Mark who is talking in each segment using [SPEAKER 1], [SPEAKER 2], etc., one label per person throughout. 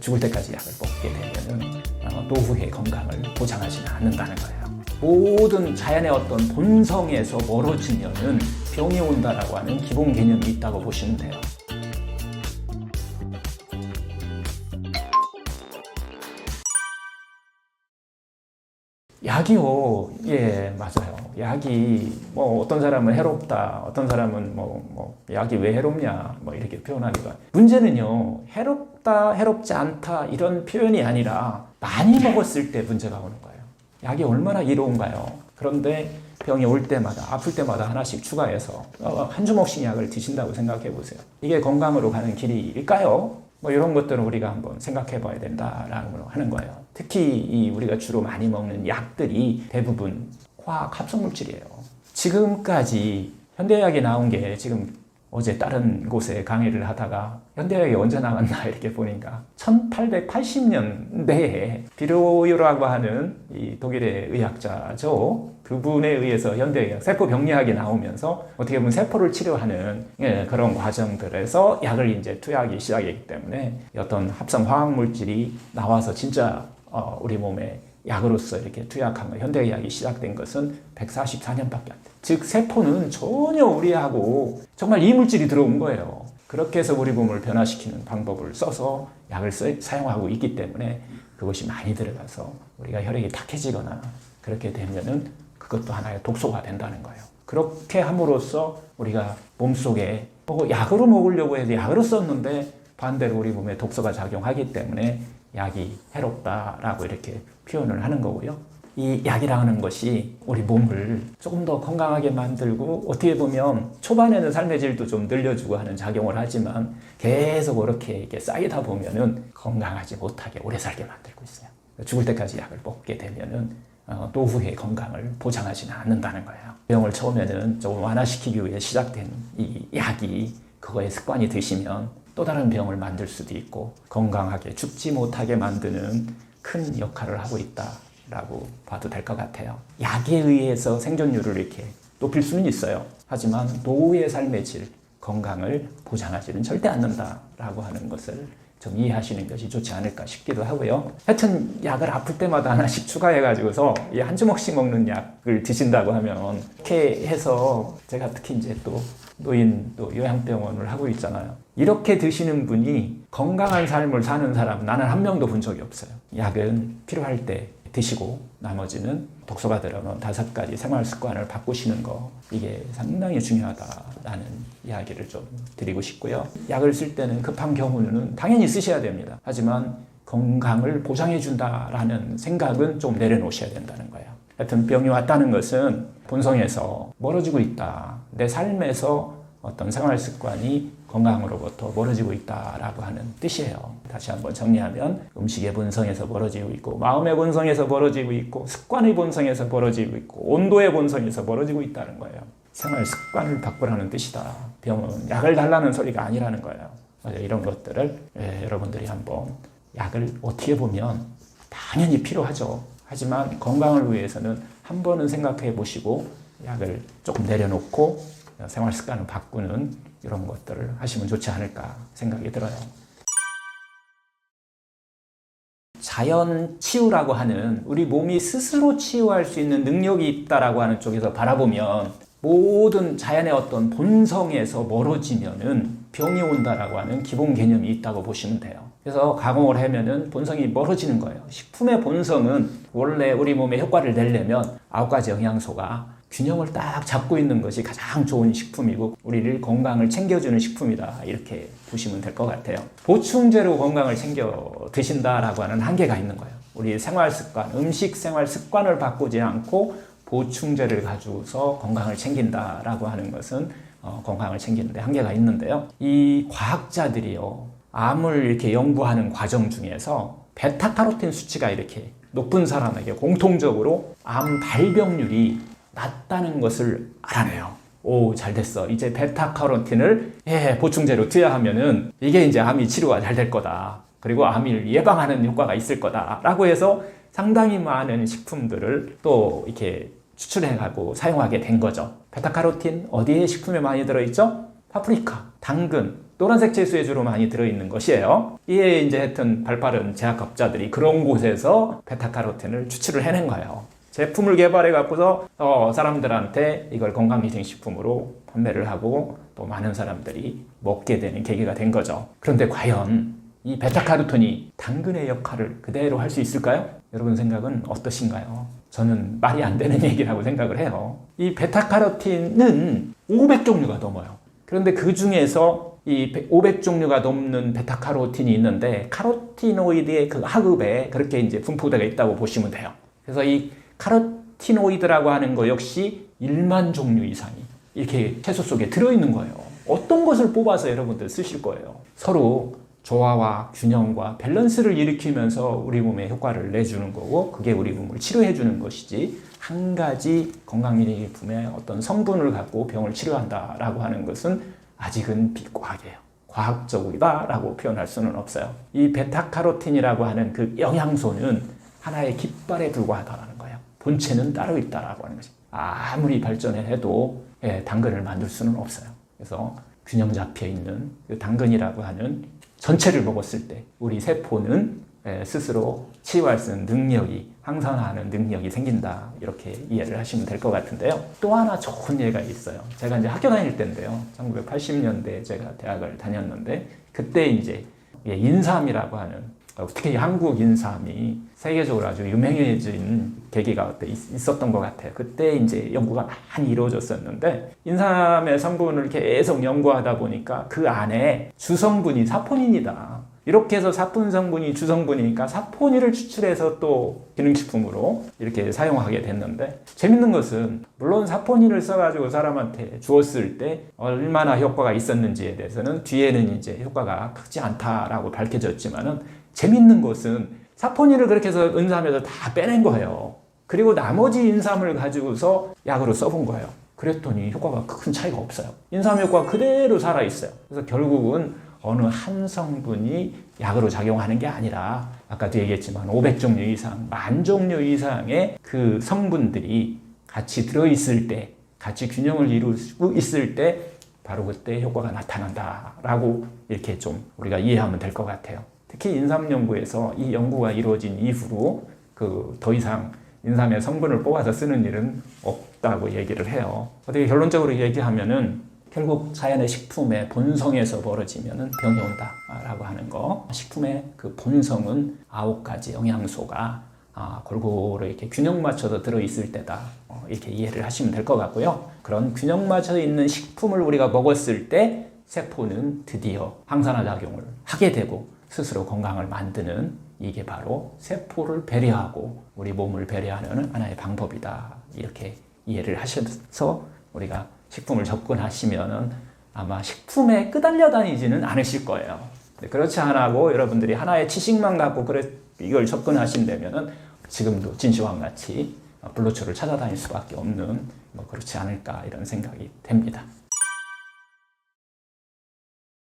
[SPEAKER 1] 죽을 때까지 약을 먹게 되면은 노후의 건강을 보장하지는 않는다는 거예요. 모든 자연의 어떤 본성에서 멀어지면은 병이 온다라고 하는 기본 개념이 있다고 보시면 돼요. 약이요, 예, 맞아요. 약이 어떤 사람은 해롭다, 어떤 사람은 약이 왜 해롭냐, 이렇게 표현하니까 문제는요, 해롭다, 해롭지 않다 이런 표현이 아니라 많이 먹었을 때 문제가 오는 거예요. 약이 얼마나 이로운가요? 그런데 병이 올 때마다, 아플 때마다 하나씩 추가해서 한 주먹씩 약을 드신다고 생각해 보세요. 이게 건강으로 가는 길일까요? 이런 것들은 우리가 한번 생각해 봐야 된다라고 하는 거예요. 특히 우리가 주로 많이 먹는 약들이 대부분 화학 합성물질이에요. 지금까지 현대의학이 나온 게 지금 어제 다른 곳에 강의를 하다가 현대의학이 언제 나왔나 이렇게 보니까 1880년대에 비로유라고 하는 이 독일의 의학자죠. 그분에 의해서 현대의학, 세포병리학이 나오면서 어떻게 보면 세포를 치료하는 그런 과정들에서 약을 이제 투여하기 시작했기 때문에 어떤 합성 화학물질이 나와서 진짜 우리 몸에 약으로서 이렇게 투약한 거, 현대의학이 시작된 것은 144년밖에 안 돼. 즉 세포는 전혀 우리하고 정말 이물질이 들어온 거예요. 그렇게 해서 우리 몸을 변화시키는 방법을 써서 약을 사용하고 있기 때문에 그것이 많이 들어가서 우리가 혈액이 탁해지거나 그렇게 되면은 그것도 하나의 독소가 된다는 거예요. 그렇게 함으로써 우리가 몸속에 약으로 먹으려고 해서 약으로 썼는데 반대로 우리 몸에 독소가 작용하기 때문에 약이 해롭다라고 이렇게 표현을 하는 거고요. 이 약이라는 것이 우리 몸을 조금 더 건강하게 만들고 어떻게 보면 초반에는 삶의 질도 좀 늘려주고 하는 작용을 하지만 계속 이렇게 쌓이다 보면은 건강하지 못하게 오래 살게 만들고 있어요. 죽을 때까지 약을 먹게 되면은 노후의 건강을 보장하지는 않는다는 거예요. 병을 처음에는 조금 완화시키기 위해 시작된 이 약이 그거에 습관이 드시면 또 다른 병을 만들 수도 있고 건강하게 죽지 못하게 만드는 큰 역할을 하고 있다라고 봐도 될 것 같아요. 약에 의해서 생존율을 이렇게 높일 수는 있어요. 하지만 노후의 삶의 질, 건강을 보장하지는 절대 않는다라고 하는 것을 좀 이해하시는 것이 좋지 않을까 싶기도 하고요. 하여튼 약을 아플 때마다 하나씩 추가해가지고서 한 주먹씩 먹는 약을 드신다고 하면 이렇게 해서 제가 특히 이제 또 노인 또 요양병원을 하고 있잖아요. 이렇게 드시는 분이 건강한 삶을 사는 사람 나는 한 명도 본 적이 없어요. 약은 필요할 때 드시고 나머지는 독소가 들어간 5가지 생활 습관을 바꾸시는 거 이게 상당히 중요하다라는 이야기를 좀 드리고 싶고요. 약을 쓸 때는 급한 경우는 당연히 쓰셔야 됩니다. 하지만 건강을 보장해 준다라는 생각은 좀 내려놓으셔야 된다는 거예요. 하여튼 병이 왔다는 것은 본성에서 멀어지고 있다. 내 삶에서 어떤 생활 습관이 건강으로부터 멀어지고 있다라고 하는 뜻이에요. 다시 한번 정리하면 음식의 본성에서 멀어지고 있고 마음의 본성에서 멀어지고 있고 습관의 본성에서 멀어지고 있고 온도의 본성에서 멀어지고 있다는 거예요. 생활 습관을 바꾸라는 뜻이다. 병은 약을 달라는 소리가 아니라는 거예요. 이런 것들을 여러분들이 한번 약을 어떻게 보면 당연히 필요하죠. 하지만 건강을 위해서는 한 번은 생각해 보시고 약을 조금 내려놓고 생활 습관을 바꾸는 이런 것들을 하시면 좋지 않을까 생각이 들어요. 자연 치유라고 하는 우리 몸이 스스로 치유할 수 있는 능력이 있다라고 하는 쪽에서 바라보면 모든 자연의 어떤 본성에서 멀어지면은 병이 온다라고 하는 기본 개념이 있다고 보시면 돼요. 그래서 가공을 하면은 본성이 멀어지는 거예요. 식품의 본성은 원래 우리 몸에 효과를 내려면 9가지 영양소가 균형을 딱 잡고 있는 것이 가장 좋은 식품이고 우리를 건강을 챙겨주는 식품이다 이렇게 보시면 될 것 같아요. 보충제로 건강을 챙겨 드신다라고 하는 한계가 있는 거예요. 우리 생활 습관, 음식 생활 습관을 바꾸지 않고 보충제를 가지고서 건강을 챙긴다라고 하는 것은 건강을 챙기는데 한계가 있는데요. 이 과학자들이요, 암을 이렇게 연구하는 과정 중에서 베타카로틴 수치가 이렇게 높은 사람에게 공통적으로 암 발병률이 낮다는 것을 알아내요. 오, 잘 됐어. 이제 베타카로틴을 보충제로 투여하면은 이게 이제 암이 치료가 잘 될 거다. 그리고 암을 예방하는 효과가 있을 거다. 라고 해서 상당히 많은 식품들을 또 이렇게 추출해가고 사용하게 된 거죠. 베타카로틴 어디에 식품에 많이 들어있죠? 파프리카, 당근, 노란색 채소에 주로 많이 들어있는 것이에요. 이에 이제 하여튼 발빠른 제약업자들이 그런 곳에서 베타카로틴을 추출을 해낸 거예요. 제품을 개발해 갖고서 사람들한테 이걸 건강기능식품으로 판매를 하고 또 많은 사람들이 먹게 되는 계기가 된 거죠. 그런데 과연 이 베타카로틴이 당근의 역할을 그대로 할 수 있을까요? 여러분 생각은 어떠신가요? 저는 말이 안 되는 얘기라고 생각을 해요. 이 베타카로틴은 500종류가 넘어요. 그런데 그 중에서 이 500종류가 넘는 베타카로틴이 있는데 카로티노이드의 그 하급에 그렇게 이제 분포되어 있다고 보시면 돼요. 그래서 이 카로티노이드라고 하는 거 역시 1만 종류 이상이 이렇게 채소 속에 들어있는 거예요. 어떤 것을 뽑아서 여러분들 쓰실 거예요? 서로 조화와 균형과 밸런스를 일으키면서 우리 몸에 효과를 내주는 거고 그게 우리 몸을 치료해 주는 것이지 한 가지 건강기능식품의 어떤 성분을 갖고 병을 치료한다라고 하는 것은 아직은 비과학이에요. 과학적이다라고 표현할 수는 없어요. 이 베타카로틴이라고 하는 그 영양소는 하나의 깃발에 불과하다는 거예요. 본체는 따로 있다라고 하는 것입니다. 아무리 발전해도 당근을 만들 수는 없어요. 그래서 균형 잡혀 있는 그 당근이라고 하는 전체를 먹었을 때 우리 세포는 스스로 치유할 수 있는 능력이 항산화하는 능력이 생긴다 이렇게 이해를 하시면 될 것 같은데요. 또 하나 좋은 예가 있어요. 제가 이제 학교 다닐 때인데요. 1980년대에 제가 대학을 다녔는데 그때 이제 인삼이라고 하는 특히 한국 인삼이 세계적으로 아주 유명해진 계기가 그때 있었던 것 같아요. 그때 이제 연구가 많이 이루어졌었는데 인삼의 성분을 계속 연구하다 보니까 그 안에 주성분이 사포닌이다. 이렇게 해서 사폰 성분이 주성분이니까 사포닌을 추출해서 또 기능식품으로 이렇게 사용하게 됐는데 재밌는 것은 물론 사포닌을 써가지고 사람한테 주었을 때 얼마나 효과가 있었는지에 대해서는 뒤에는 이제 효과가 크지 않다라고 밝혀졌지만은 재밌는 것은 사포닌을 그렇게 해서 인삼에서 다 빼낸 거예요. 그리고 나머지 인삼을 가지고서 약으로 써본 거예요. 그랬더니 효과가 큰 차이가 없어요. 인삼 효과가 그대로 살아있어요. 그래서 결국은 어느 한 성분이 약으로 작용하는 게 아니라 아까도 얘기했지만 500종류 이상, 10,000종류 이상의 그 성분들이 같이 들어있을 때, 같이 균형을 이루고 있을 때 바로 그때 효과가 나타난다라고 이렇게 좀 우리가 이해하면 될 것 같아요. 특히 인삼 연구에서 이 연구가 이루어진 이후로 더 이상 인삼의 성분을 뽑아서 쓰는 일은 없다고 얘기를 해요. 어떻게 결론적으로 얘기하면은 결국 자연의 식품의 본성에서 벌어지면은 병이 온다라고 하는 거. 식품의 그 본성은 9가지 영양소가 골고루 이렇게 균형 맞춰서 들어있을 때다. 이렇게 이해를 하시면 될 것 같고요. 그런 균형 맞춰 있는 식품을 우리가 먹었을 때 세포는 드디어 항산화 작용을 하게 되고 스스로 건강을 만드는 이게 바로 세포를 배려하고 우리 몸을 배려하는 하나의 방법이다. 이렇게 이해를 하셔서 우리가 식품을 접근하시면은 아마 식품에 끄달려 다니지는 않으실 거예요. 그렇지 않고 여러분들이 하나의 지식만 갖고 이걸 접근하신다면은 지금도 진시황 같이 불로초를 찾아다닐 수밖에 없는 그렇지 않을까 이런 생각이 됩니다.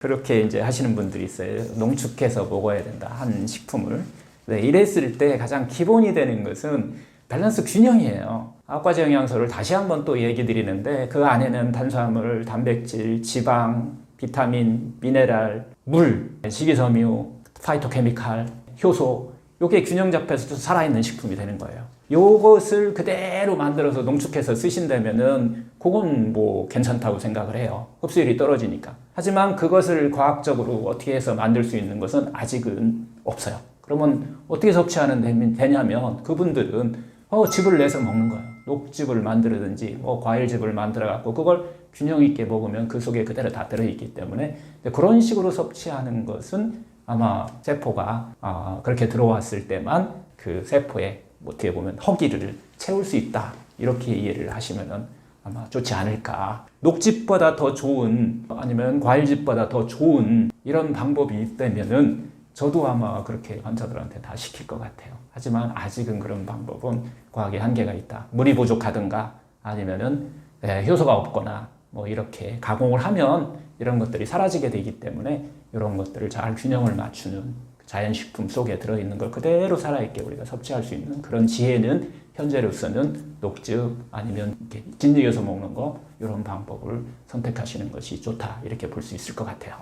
[SPEAKER 1] 그렇게 이제 하시는 분들이 있어요. 농축해서 먹어야 된다. 한 식품을. 이랬을 때 가장 기본이 되는 것은 밸런스 균형이에요. 9가지 영양소를 다시 한번 또 얘기 드리는데 그 안에는 탄수화물, 단백질, 지방, 비타민, 미네랄, 물, 식이섬유, 파이토케미칼, 효소 이게 균형 잡혀서 살아있는 식품이 되는 거예요. 요것을 그대로 만들어서 농축해서 쓰신다면은 그건 괜찮다고 생각을 해요. 흡수율이 떨어지니까. 하지만 그것을 과학적으로 어떻게 해서 만들 수 있는 것은 아직은 없어요. 그러면 어떻게 섭취하는 되냐면 그분들은 즙을 내서 먹는 거예요. 녹즙을 만들든지 과일즙을 만들어 갖고 그걸 균형 있게 먹으면 그 속에 그대로 다 들어있기 때문에 그런 식으로 섭취하는 것은 아마 세포가 그렇게 들어왔을 때만 그 세포에 어떻게 보면 허기를 채울 수 있다. 이렇게 이해를 하시면은 아마 좋지 않을까. 녹즙보다 더 좋은 아니면 과일즙보다 더 좋은 이런 방법이 있다면은 저도 아마 그렇게 환자들한테 다 시킬 것 같아요. 하지만 아직은 그런 방법은 과학의 한계가 있다. 물이 부족하든가 아니면은 효소가 없거나 이렇게 가공을 하면 이런 것들이 사라지게 되기 때문에 이런 것들을 잘 균형을 맞추는 자연식품 속에 들어있는 걸 그대로 살아있게 우리가 섭취할 수 있는 그런 지혜는 현재로서는 녹즙 아니면 이렇게 진흙에서 먹는 거 이런 방법을 선택하시는 것이 좋다 이렇게 볼 수 있을 것 같아요.